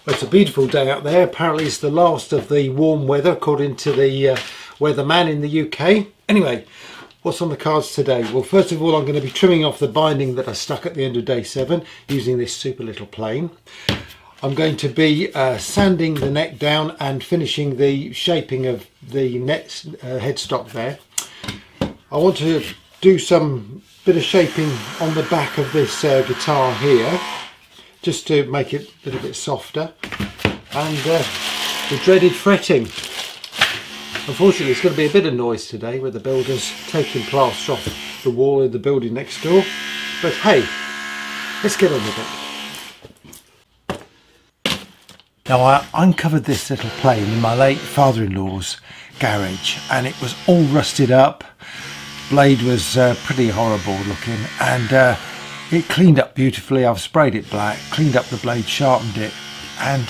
Well, it's a beautiful day out there. Apparently it's the last of the warm weather according to the weatherman in the UK. Anyway, what's on the cards today? Well, first of all, I'm going to be trimming off the binding that I stuck at the end of day 7 using this super little plane. I'm going to be sanding the neck down and finishing the shaping of the headstock there. I want to do some bit of shaping on the back of this guitar here, just to make it a little bit softer, and the dreaded fretting. Unfortunately, it's going to be a bit of noise today with the builders taking plaster off the wall of the building next door, but hey, let's get on with it. Now, I uncovered this little plane in my late father-in-law's garage, and it was all rusted up. Blade was pretty horrible looking, and it cleaned up beautifully. I've sprayed it black, cleaned up the blade, sharpened it, and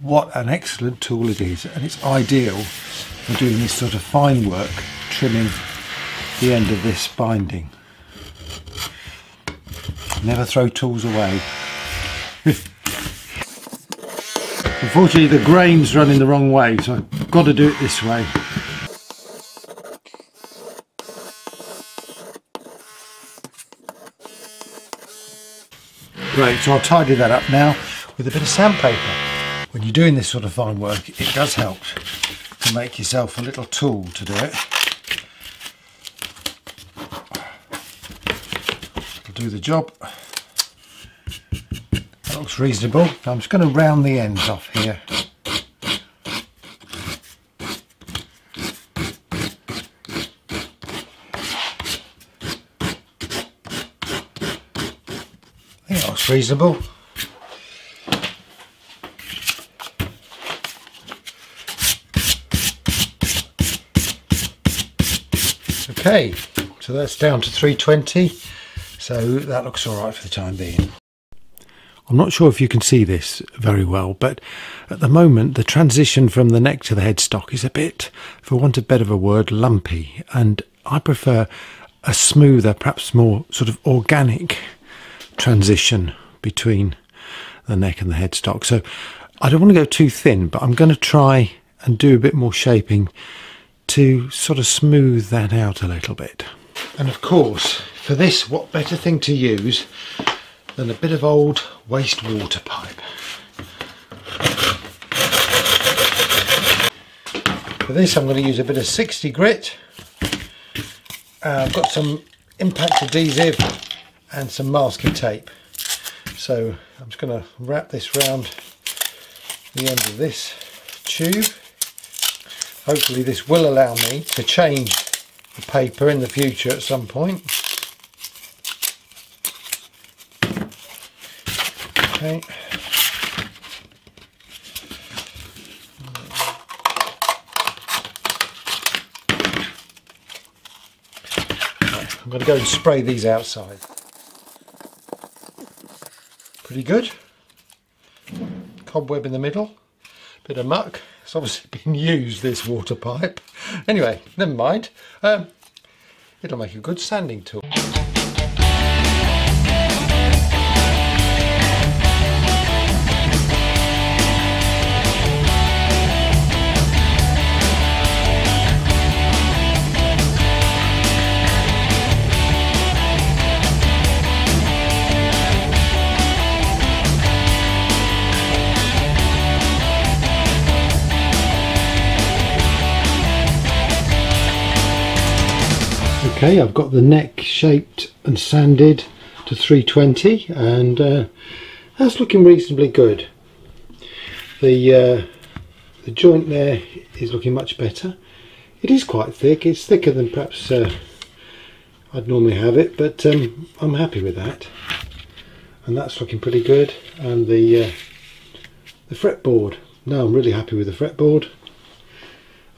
what an excellent tool it is. And it's ideal for doing this sort of fine work, trimming the end of this binding. Never throw tools away. Unfortunately, the grain's running the wrong way, so I've got to do it this way. Great, so I'll tidy that up now with a bit of sandpaper. When you're doing this sort of fine work, it does help to make yourself a little tool to do it. It'll do the job. That looks reasonable. I'm just going to round the ends off here. I think that looks reasonable. Okay, so that's down to 320, so that looks all right for the time being. I'm not sure if you can see this very well, but at the moment the transition from the neck to the headstock is a bit, for want of better of a word, lumpy, and I prefer a smoother, perhaps more sort of organic transition between the neck and the headstock. So I don't want to go too thin, but I'm going to try and do a bit more shaping to sort of smooth that out a little bit. And of course, for this, what better thing to use than a bit of old wastewater pipe. For this, I'm going to use a bit of 60 grit. I've got some impact adhesive and some masking tape. So I'm just going to wrap this round the end of this tube. Hopefully this will allow me to change the paper in the future at some point. Okay. I'm going to go and spray these outside. Pretty good. Cobweb in the middle. Bit of muck. It's obviously been used, this water pipe. Anyway, never mind. It'll make a good sanding tool. Okay, I've got the neck shaped and sanded to 320, and that's looking reasonably good. The joint there is looking much better. It is quite thick. It's thicker than perhaps I'd normally have it, but I'm happy with that. And that's looking pretty good. And the fretboard. No, I'm really happy with the fretboard.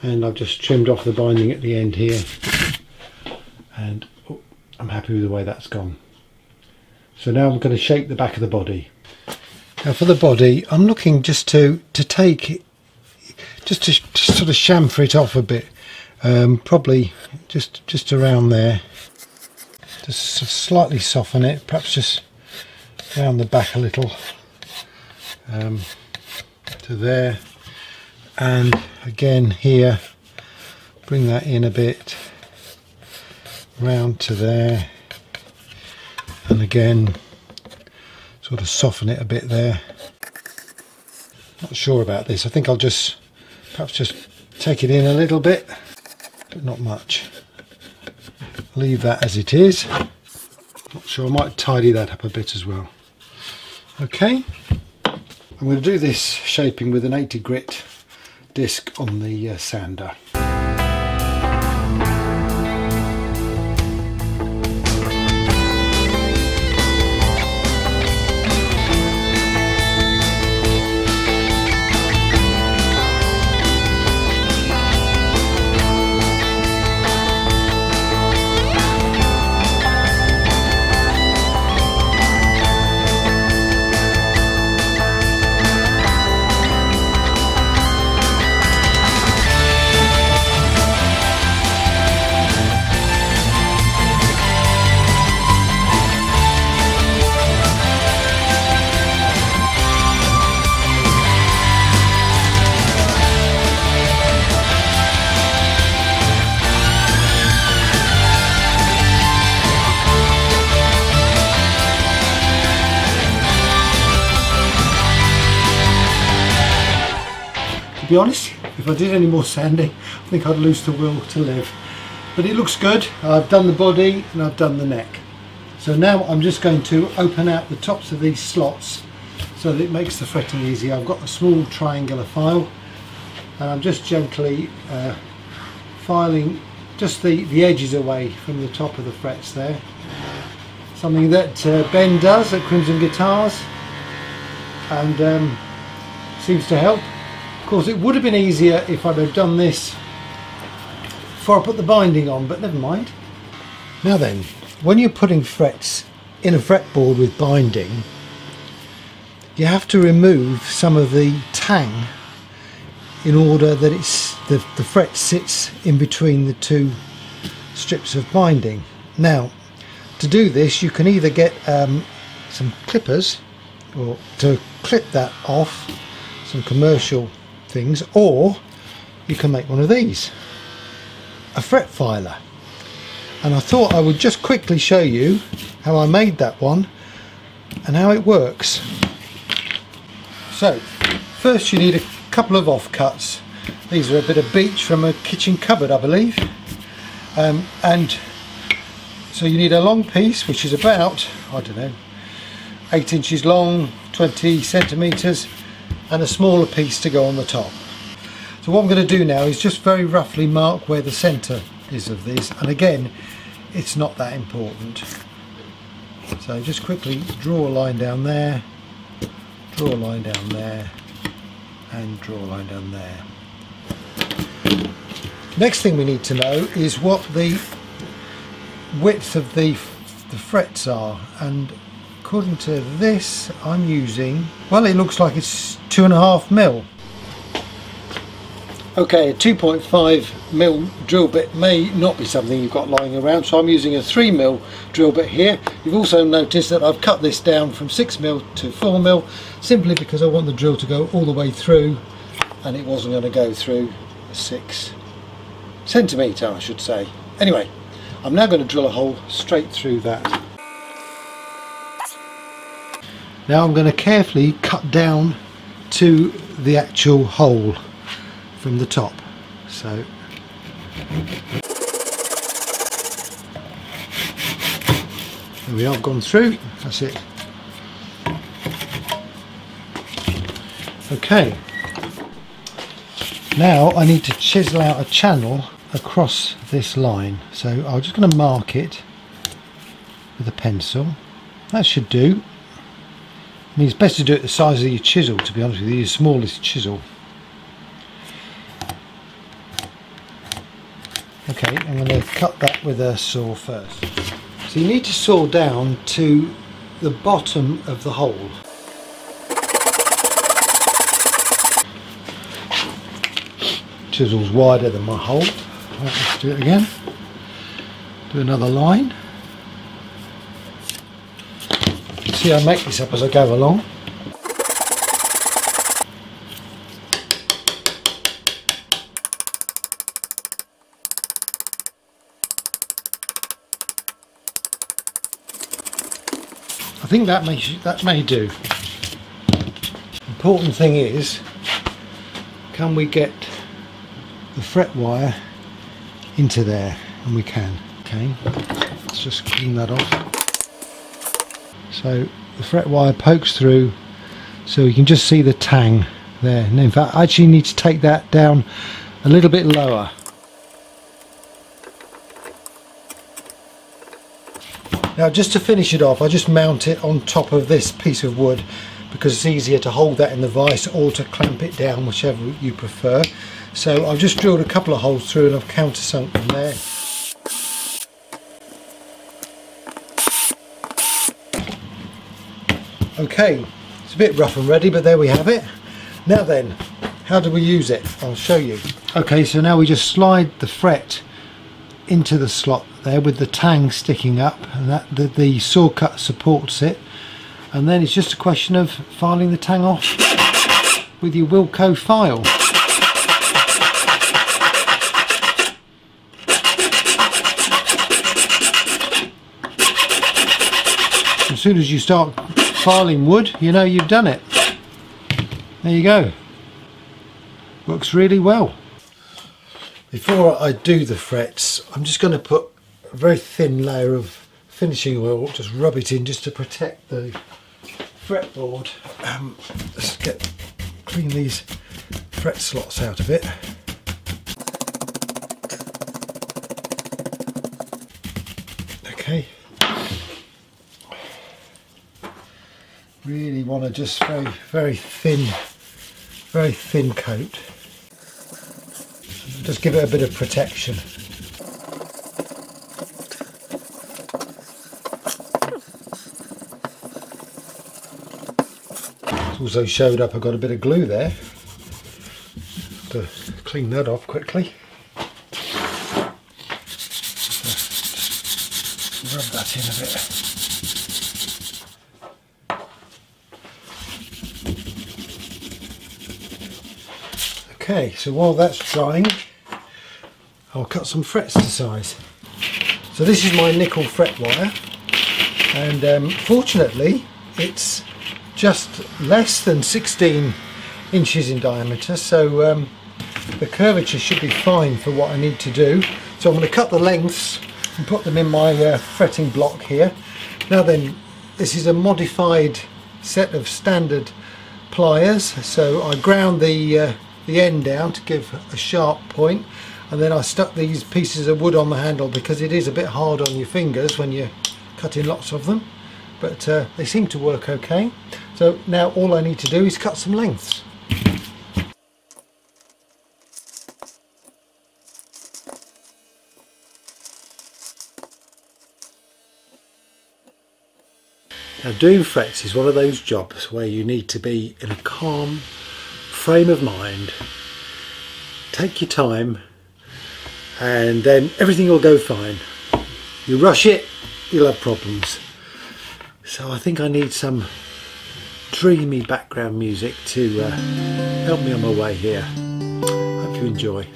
And I've just trimmed off the binding at the end here. And I'm happy with the way that's gone. So now I'm going to shape the back of the body. Now for the body, I'm looking just to take it, just to sort of chamfer it off a bit, probably just around there. Just slightly soften it, perhaps just round the back a little. to there, and again here, bring that in a bit, round to there, and again sort of soften it a bit there. Not sure about this. I think I'll perhaps just take it in a little bit, but not much. Leave that as it is. Not sure, I might tidy that up a bit as well. Okay, I'm going to do this shaping with an 80 grit disc on the sander. To be honest, if I did any more sanding, I think I'd lose the will to live. But it looks good. I've done the body and I've done the neck. So now I'm just going to open out the tops of these slots so that it makes the fretting easy. I've got a small triangular file and I'm just gently filing just the edges away from the top of the frets there. Something that Ben does at Crimson Guitars and seems to help. Of course, it would have been easier if I'd have done this before I put the binding on, but never mind. Now then, when you're putting frets in a fretboard with binding, you have to remove some of the tang in order that the fret sits in between the two strips of binding. Now, to do this, you can either get some clippers or to clip that off, some commercial things, or you can make one of these, a fret filer. And I thought I would just quickly show you how I made that one and how it works. So first you need a couple of offcuts. These are a bit of beech from a kitchen cupboard, I believe, and so you need a long piece which is about, I don't know, 8 inches long, 20 centimeters, and a smaller piece to go on the top. So what I'm going to do now is just very roughly mark where the center is of this, and again, it's not that important. So just quickly draw a line down there, draw a line down there, and draw a line down there. Next thing we need to know is what the width of the frets are, and according to this I'm using, well, it looks like it's 2.5 mil. Okay, a 2.5 mil drill bit may not be something you've got lying around, so I'm using a 3 mil drill bit here. You've also noticed that I've cut this down from 6 mil to 4 mil simply because I want the drill to go all the way through, and it wasn't going to go through 6 centimetre, I should say. Anyway, I'm now going to drill a hole straight through that. Now I'm going to carefully cut down to the actual hole from the top. So there we are, I've gone through, that's it. Okay, now I need to chisel out a channel across this line, so I'm just going to mark it with a pencil. That should do. I mean, it's best to do it the size of your chisel, to be honest with you, your smallest chisel. Okay, I'm going to cut that with a saw first. So you need to saw down to the bottom of the hole. Chisel's wider than my hole. Right, let's do it again. Do another line. See, I make this up as I go along. I think that may do. Important thing is, can we get the fret wire into there? And we can. Okay, let's just clean that off. So the fret wire pokes through, so you can just see the tang there. And in fact, I actually need to take that down a little bit lower. Now, just to finish it off, I just mount it on top of this piece of wood because it's easier to hold that in the vise or to clamp it down, whichever you prefer. So I've just drilled a couple of holes through and I've countersunk them there. Okay, it's a bit rough and ready, but there we have it. Now then, how do we use it? I'll show you. Okay, so now we just slide the fret into the slot there with the tang sticking up, and that the saw cut supports it, and then it's just a question of filing the tang off with your Wilco file. As soon as you start filing wood, you know you've done it. There you go. Works really well. Before I do the frets, I'm just going to put a very thin layer of finishing oil, just rub it in just to protect the fretboard. Let's clean these fret slots out of it. Okay. Really want to just very thin coat. Just give it a bit of protection. It's also showed up I've got a bit of glue there. To clean that off quickly. Just rub that in a bit. Okay, so while that's drying, I'll cut some frets to size. So this is my nickel fret wire, and fortunately it's just less than 16 inches in diameter, so the curvature should be fine for what I need to do. So I'm going to cut the lengths and put them in my fretting block here. Now then, this is a modified set of standard pliers, so I ground the end down to give a sharp point, and then I stuck these pieces of wood on the handle because it is a bit hard on your fingers when you're cutting lots of them, but they seem to work okay. So now all I need to do is cut some lengths. Now, doing frets is one of those jobs where you need to be in a calm frame of mind, take your time, and then everything will go fine. You rush it, you'll have problems. So I think I need some dreamy background music to help me on my way here. Hope you enjoy.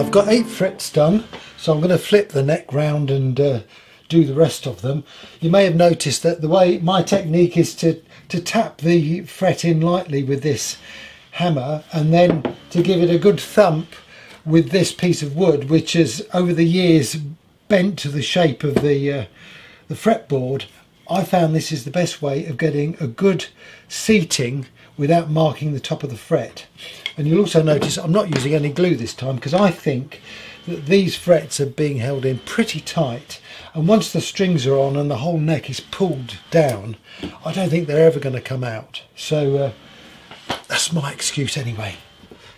I've got 8 frets done, so I'm going to flip the neck round and do the rest of them. You may have noticed that the way my technique is to tap the fret in lightly with this hammer and then to give it a good thump with this piece of wood, which has over the years bent to the shape of the fretboard. I found this is the best way of getting a good seating without marking the top of the fret. And you'll also notice I'm not using any glue this time, because I think that these frets are being held in pretty tight, and once the strings are on and the whole neck is pulled down, I don't think they're ever going to come out. So that's my excuse anyway.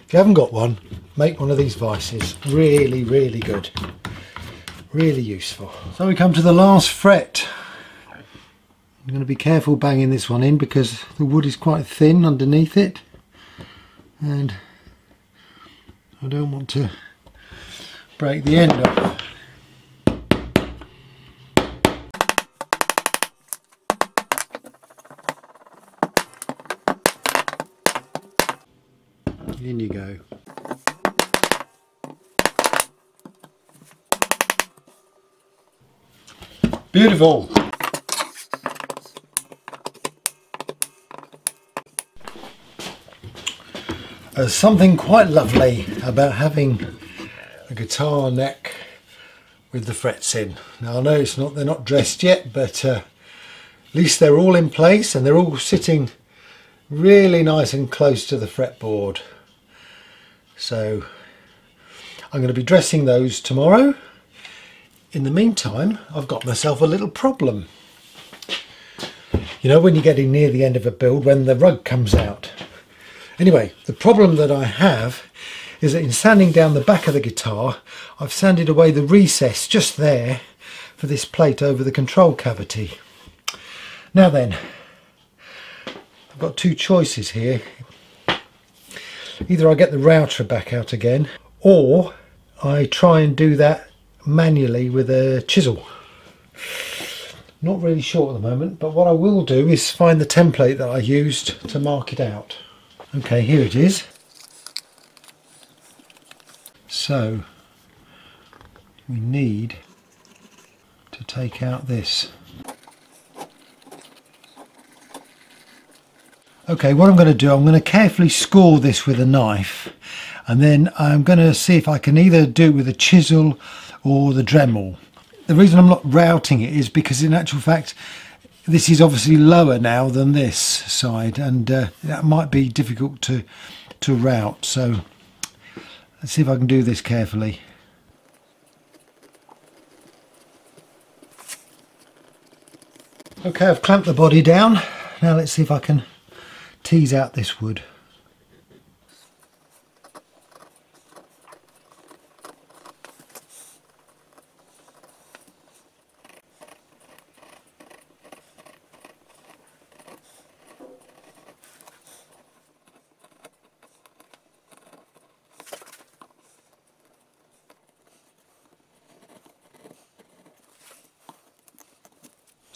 If you haven't got one, make one of these vices. Really, really good. Really useful. So we come to the last fret. I'm going to be careful banging this one in because the wood is quite thin underneath it, and I don't want to break the end off. In you go. Beautiful. There's something quite lovely about having a guitar neck with the frets in. Now I know they're not dressed yet, but at least they're all in place and they're all sitting really nice and close to the fretboard. So I'm going to be dressing those tomorrow. In the meantime, I've got myself a little problem. You know, when you're getting near the end of a build, when the rug comes out. Anyway, the problem that I have is that in sanding down the back of the guitar, I've sanded away the recess just there for this plate over the control cavity. Now then, I've got 2 choices here. Either I get the router back out again, or I try and do that manually with a chisel. Not really sure at the moment, but what I will do is find the template that I used to mark it out. Okay, here it is. So we need to take out this. Okay, what I'm going to do, I'm going to carefully score this with a knife, and then I'm going to see if I can either do it with a chisel or the Dremel. The reason I'm not routing it is because in actual fact this is obviously lower now than this side, and that might be difficult to route. So let's see if I can do this carefully. Okay, I've clamped the body down. Now let's see if I can tease out this wood.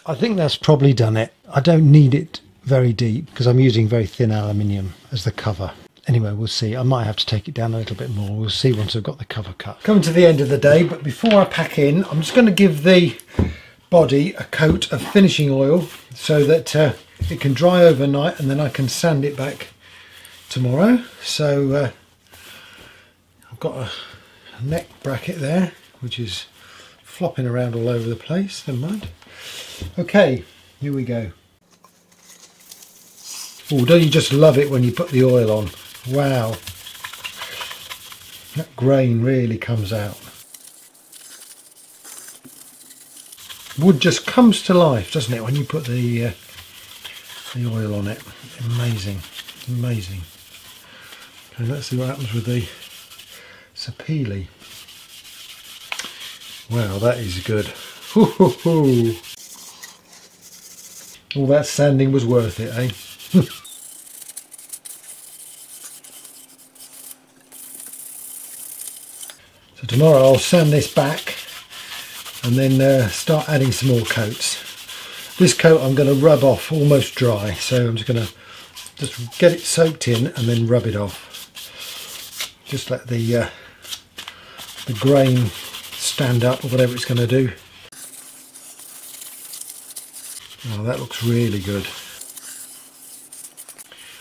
I think that's probably done it. I don't need it very deep because I'm using very thin aluminium as the cover. Anyway, we'll see. I might have to take it down a little bit more. We'll see once I've got the cover cut. Coming to the end of the day, but before I pack in, I'm just going to give the body a coat of finishing oil so that it can dry overnight, and then I can sand it back tomorrow. So I've got a neck bracket there, which is flopping around all over the place. Never mind. Okay, here we go. Oh, don't you just love it when you put the oil on? Wow, that grain really comes out. Wood just comes to life, doesn't it, when you put the oil on it? Amazing, amazing. Okay, let's see what happens with the sapele. Wow, that is good. All that sanding was worth it, eh? So tomorrow I'll sand this back and then start adding some more coats. This coat I'm going to rub off almost dry, so I'm just going to get it soaked in and then rub it off. Just let the the grain stand up or whatever it's going to do. Oh, that looks really good.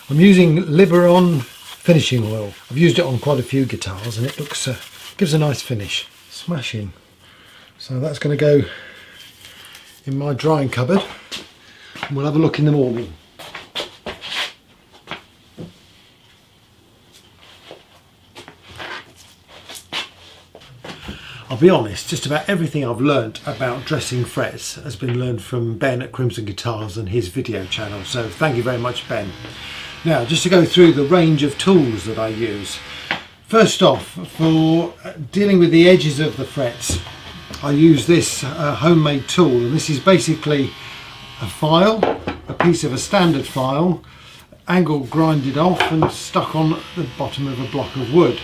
I'm using Liberon finishing oil. I've used it on quite a few guitars and it looks gives a nice finish. Smashing. So that's going to go in my drying cupboard and we'll have a look in the morning. I'll be honest, just about everything I've learnt about dressing frets has been learned from Ben at Crimson Guitars and his video channel, so thank you very much, Ben. Now, just to go through the range of tools that I use. First off, for dealing with the edges of the frets, I use this homemade tool, and this is basically a file, a piece of a standard file, angle grinded off and stuck on the bottom of a block of wood.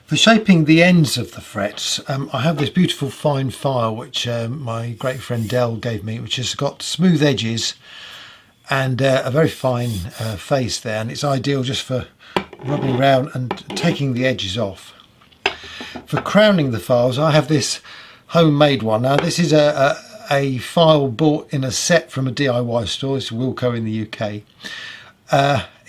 For shaping the ends of the frets, I have this beautiful fine file which my great friend Dell gave me, which has got smooth edges and a very fine face there, and it's ideal just for rubbing around and taking the edges off. For crowning the files, I have this homemade one. Now this is a file bought in a set from a DIY store. It's Wilco in the UK.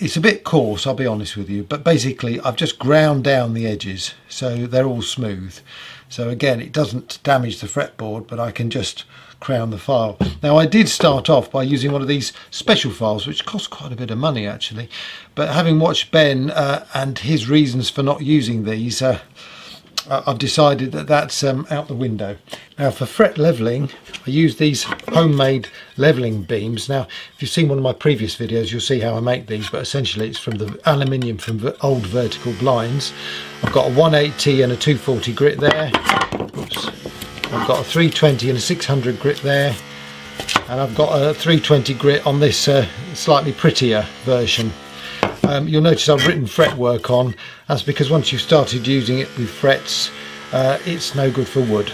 It's a bit coarse, I'll be honest with you, but basically I've just ground down the edges so they're all smooth. So again, it doesn't damage the fretboard, but I can just crown the file. Now I did start off by using one of these special files, which cost quite a bit of money actually, but having watched Ben and his reasons for not using these, I've decided that that's out the window. Now for fret levelling, I use these homemade levelling beams. Now if you've seen one of my previous videos, you'll see how I make these, but essentially it's from the aluminium from the old vertical blinds. I've got a 180 and a 240 grit there. Oops. I've got a 320 and a 600 grit there, and I've got a 320 grit on this slightly prettier version. You'll notice I've written fretwork on. That's because once you've started using it with frets, it's no good for wood.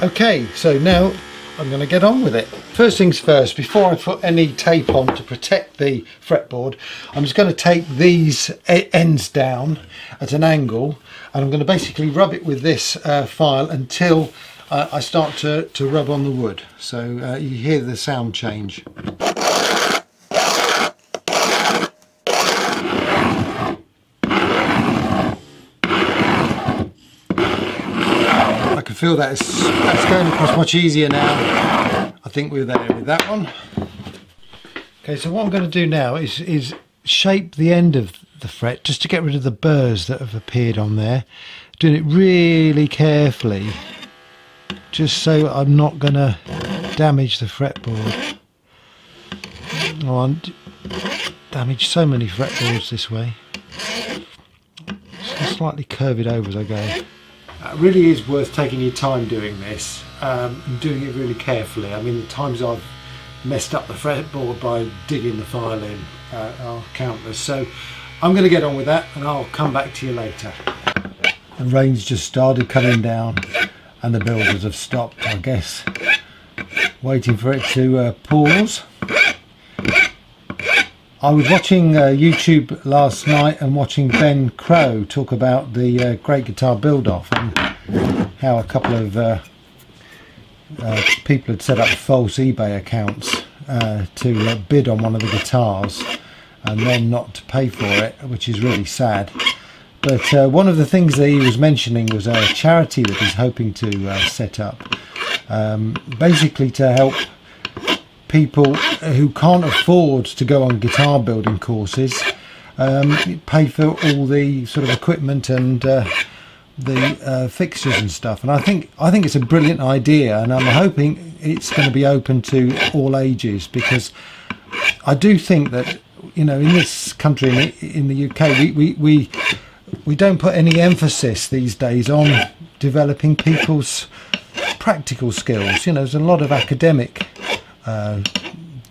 Okay, so now I'm going to get on with it. First things first, before I put any tape on to protect the fretboard, I'm just going to take these ends down at an angle, and I'm going to basically rub it with this file until I start to rub on the wood. So you hear the sound change. I can feel that that's going across much easier now. I think we're there with that one. Okay, so what I'm going to do now is shape the end of the fret just to get rid of the burrs that have appeared on there. Doing it really carefully, just so I'm not going to damage the fretboard. Oh, I damage so many fretboards this way. Just slightly curve it over as I go. It really is worth taking your time doing this and doing it really carefully. I mean, the times I've messed up the fretboard by digging the file in are countless. So I'm going to get on with that and I'll come back to you later. The rain's just started coming down and the builders have stopped, I guess, waiting for it to pause. I was watching YouTube last night and watching Ben Crow talk about the Great Guitar Build-Off and how a couple of people had set up false eBay accounts to bid on one of the guitars and then not to pay for it, which is really sad. But one of the things that he was mentioning was a charity that he's hoping to set up, basically to help people who can't afford to go on guitar building courses pay for all the sort of equipment and the fixtures and stuff. And I think it's a brilliant idea, and I'm hoping it's going to be open to all ages, because I do think that, you know, in this country, in the UK, we don't put any emphasis these days on developing people's practical skills. You know, there's a lot of academic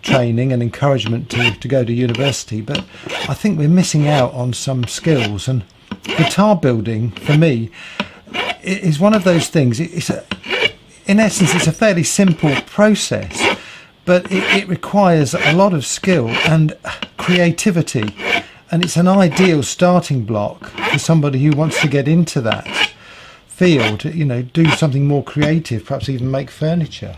training and encouragement to go to university, but I think we're missing out on some skills. And guitar building, for me, is one of those things. In essence, it's a fairly simple process, but it requires a lot of skill and creativity and it's an ideal starting block for somebody who wants to get into that field, you know, do something more creative, perhaps even make furniture.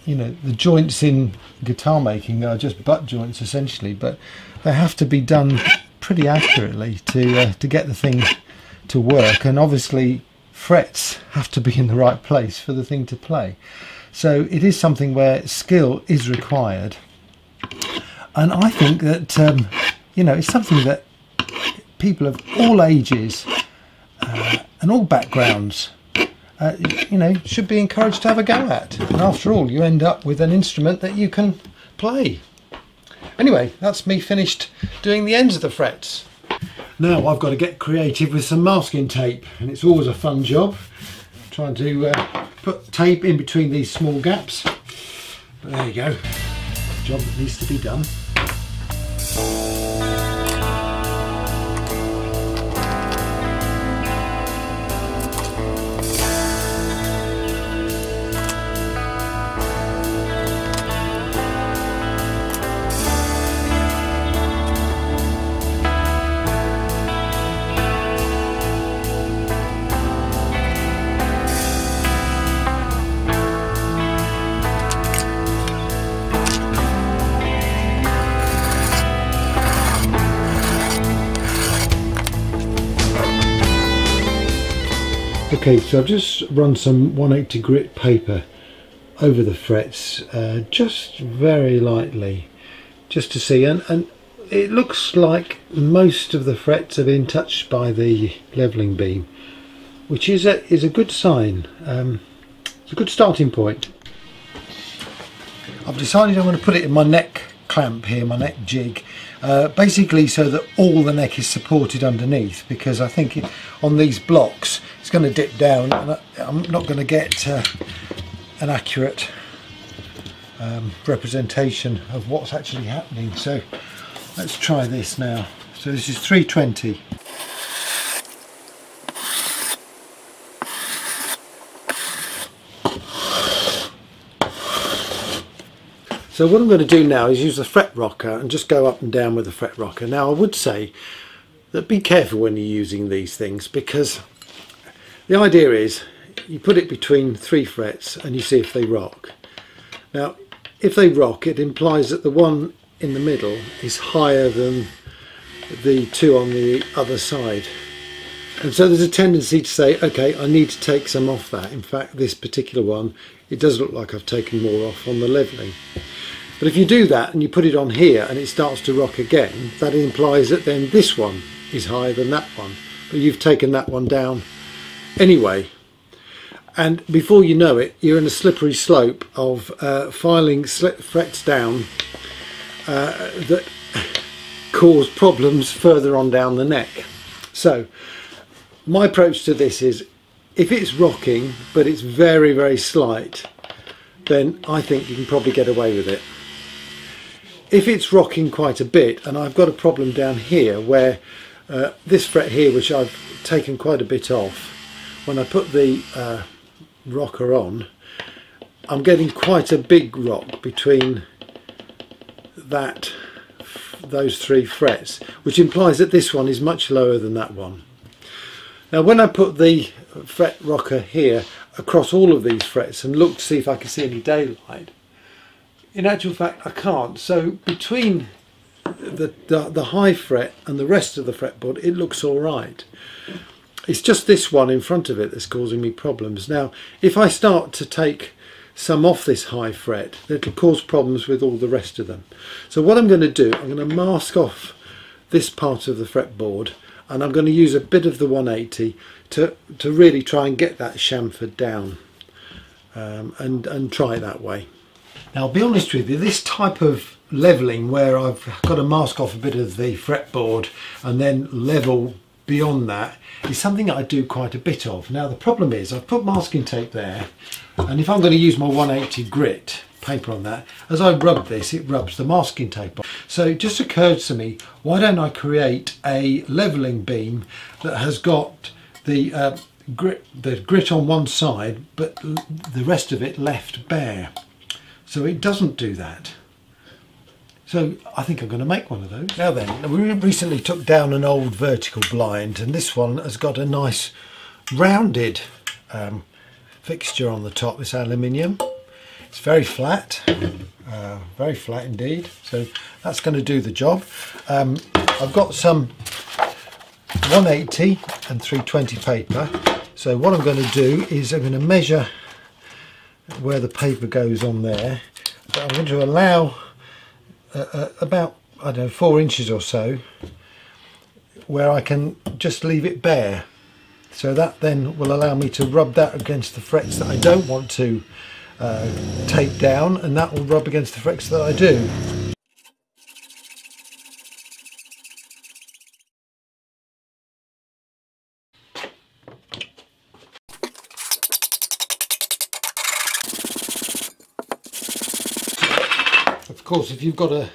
You know, the joints in guitar making are just butt joints essentially, but they have to be done pretty accurately to get the thing to work, and obviously frets have to be in the right place for the thing to play. So it is something where skill is required, and I think that you know, it's something that people of all ages and all backgrounds you know, should be encouraged to have a go at. And after all, you end up with an instrument that you can play. Anyway, that's me finished doing the ends of the frets. Now I've got to get creative with some masking tape, and it's always a fun job trying to put tape in between these small gaps. But there you go, job that needs to be done. Okay, so I've just run some 180 grit paper over the frets, just very lightly, just to see, and it looks like most of the frets have been touched by the levelling beam, which is a good sign. It's a good starting point. I've decided I'm going to put it in my neck clamp here, my neck jig, basically so that all the neck is supported underneath, because I think on these blocks it's going to dip down and I'm not going to get an accurate representation of what's actually happening. So let's try this now. So this is 320. So what I'm going to do now is use the fret rocker and just go up and down with the fret rocker. Now I would say that be careful when you're using these things, because the idea is you put it between 3 frets and you see if they rock. Now if they rock, it implies that the one in the middle is higher than the 2 on the other side. And so there's a tendency to say, okay, I need to take some off that. In fact, this particular one, it does look like I've taken more off on the levelling. But if you do that and you put it on here and it starts to rock again, that implies that then this one is higher than that one, but you've taken that one down anyway. And before you know it, you're in a slippery slope of filing frets down that cause problems further on down the neck. So my approach to this is, if it's rocking but it's very, very slight, then I think you can probably get away with it. If it's rocking quite a bit, and I've got a problem down here where this fret here, which I've taken quite a bit off, when I put the rocker on, I'm getting quite a big rock between those 3 frets, which implies that this one is much lower than that one. Now when I put the fret rocker here across all of these frets and look to see if I can see any daylight, in actual fact I can't. So between the high fret and the rest of the fretboard, it looks all right. It's just this one in front of it that's causing me problems. Now if I start to take some off this high fret, it'll cause problems with all the rest of them. So what I'm going to do, I'm going to mask off this part of the fretboard, and I'm going to use a bit of the 180 to really try and get that chamfered down, and try it that way. Now I'll be honest with you, this type of levelling where I've got to mask off a bit of the fretboard and then level beyond that is something that I do quite a bit of. Now the problem is I've put masking tape there, and if I'm going to use my 180 grit paper on that, as I rub this, it rubs the masking tape on. So it just occurred to me, why don't I create a levelling beam that has got the grit on one side but the rest of it left bare, so it doesn't do that. So I think I'm going to make one of those. Now then, we recently took down an old vertical blind, and this one has got a nice rounded fixture on the top. It's aluminium. It's very flat indeed. So that's going to do the job. I've got some 180 and 320 paper. So what I'm going to do is I'm going to measure where the paper goes on there. But I'm going to allow about, I don't know, 4 inches or so where I can just leave it bare. So that then will allow me to rub that against the frets that I don't want to tape down, and that will rub against the frets that I do. Of course, if you've got a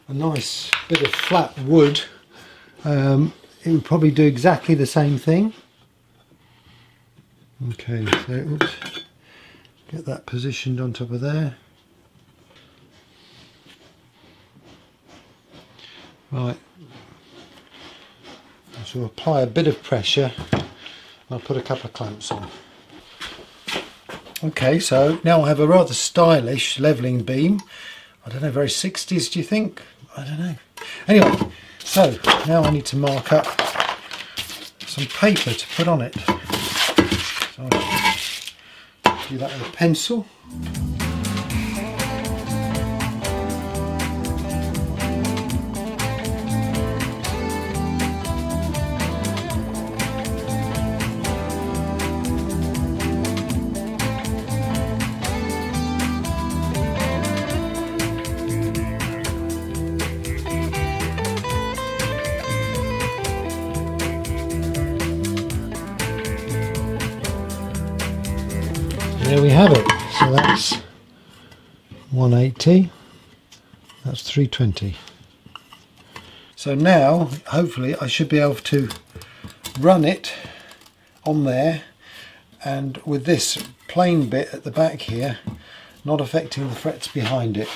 nice bit of flat wood, it would probably do exactly the same thing. Okay, so oops, get that positioned on top of there. Right, so apply a bit of pressure. I'll put a couple of clamps on. Okay, so now I have a rather stylish levelling beam. I don't know, very 60s, do you think? I don't know. Anyway, so now I need to mark up some paper to put on it. So I'll do that with a pencil. There we have it. So that's 180, that's 320. So now hopefully I should be able to run it on there, and with this plain bit at the back here not affecting the frets behind it.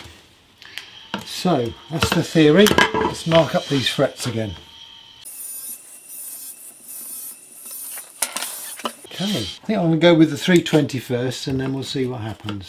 So that's the theory. Let's mark up these frets again. Okay, I think I'm going to go with the 320 first, and then we'll see what happens.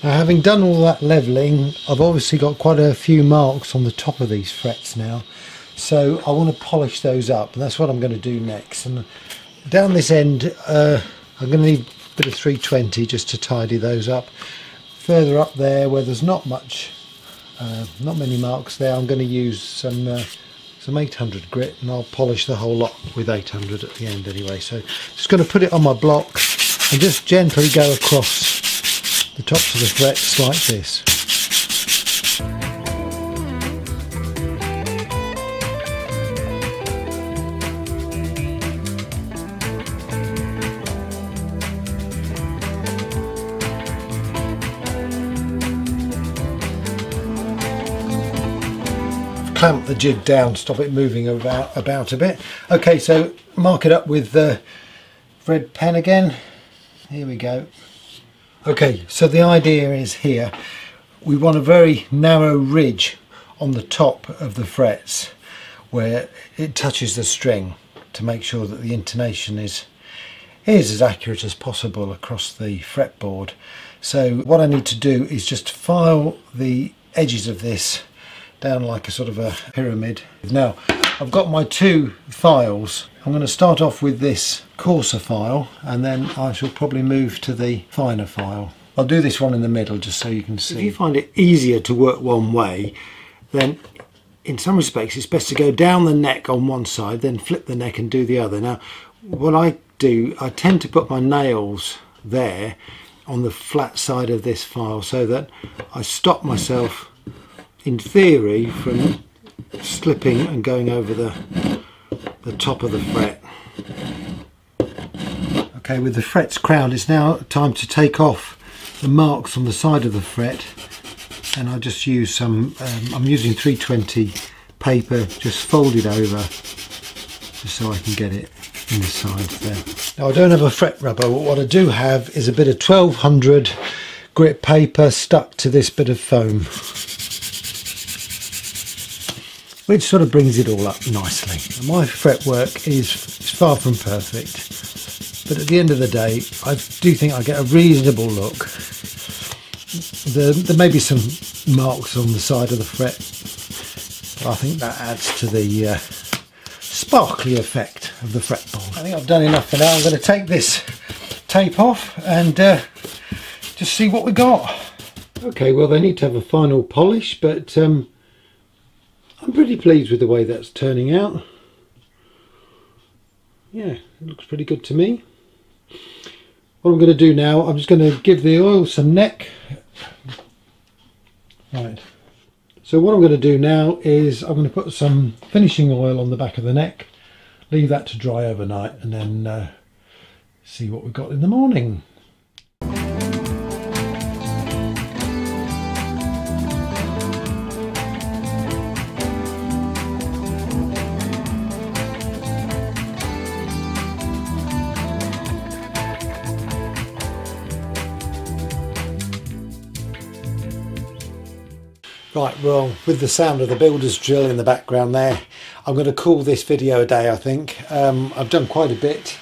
Now, having done all that levelling, I've obviously got quite a few marks on the top of these frets now, so I want to polish those up, and that's what I'm going to do next. And down this end I'm going to need a bit of 320 just to tidy those up. Further up there where there's not many marks there, I'm going to use some 800 grit, and I'll polish the whole lot with 800 at the end anyway. So just going to put it on my block and just gently go across the tops of the frets like this. Clamp the jig down, stop it moving about a bit. Okay, so mark it up with the red pen again. Here we go. Okay, so the idea is here we want a very narrow ridge on the top of the frets where it touches the string to make sure that the intonation is as accurate as possible across the fretboard. So what I need to do is just file the edges of this down like a sort of a pyramid. Now I've got my 2 files. I'm going to start off with this coarser file, and then I shall probably move to the finer file. I'll do this one in the middle just so you can see. If you find it easier to work one way, then in some respects it's best to go down the neck on one side, then flip the neck and do the other. Now what I do, I tend to put my nails there on the flat side of this file so that I stop myself in theory from slipping and going over the top of the fret. Okay, with the frets crowned, it's now time to take off the marks on the side of the fret, and I just use some, I'm using 320 paper, just folded over, just so I can get it in the sides there. Now I don't have a fret rubber, but what I do have is a bit of 1200 grit paper stuck to this bit of foam, which sort of brings it all up nicely. My fretwork is far from perfect, but at the end of the day I do think I get a reasonable look. There may be some marks on the side of the fret, but I think that adds to the sparkly effect of the fretboard. I think I've done enough for now. I'm going to take this tape off and just see what we got. Okay, well, they need to have a final polish, but I'm pretty pleased with the way that's turning out. Yeah, it looks pretty good to me. What I'm going to do now, I'm just going to give the oil some neck. Right. So what I'm going to do now is I'm going to put some finishing oil on the back of the neck, leave that to dry overnight, and then see what we've got in the morning. Right, well, with the sound of the builder's drill in the background there, I'm going to call this video a day, I think. I've done quite a bit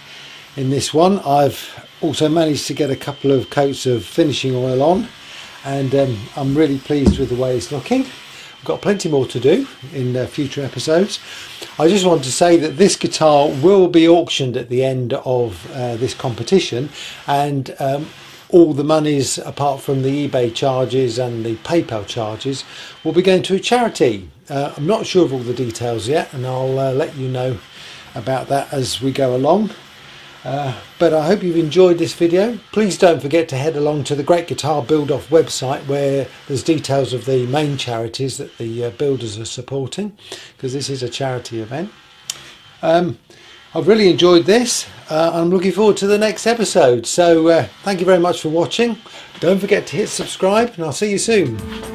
in this one. I've also managed to get a couple of coats of finishing oil on, and I'm really pleased with the way it's looking. I've got plenty more to do in future episodes. I just want to say that this guitar will be auctioned at the end of this competition, and all the monies, apart from the eBay charges and the PayPal charges, will be going to a charity. I'm not sure of all the details yet, and I'll let you know about that as we go along. But I hope you've enjoyed this video. Please don't forget to head along to the Great Guitar Build Off website, where there's details of the main charities that the builders are supporting, because this is a charity event. I've really enjoyed this. I'm looking forward to the next episode. So thank you very much for watching. Don't forget to hit subscribe, and I'll see you soon.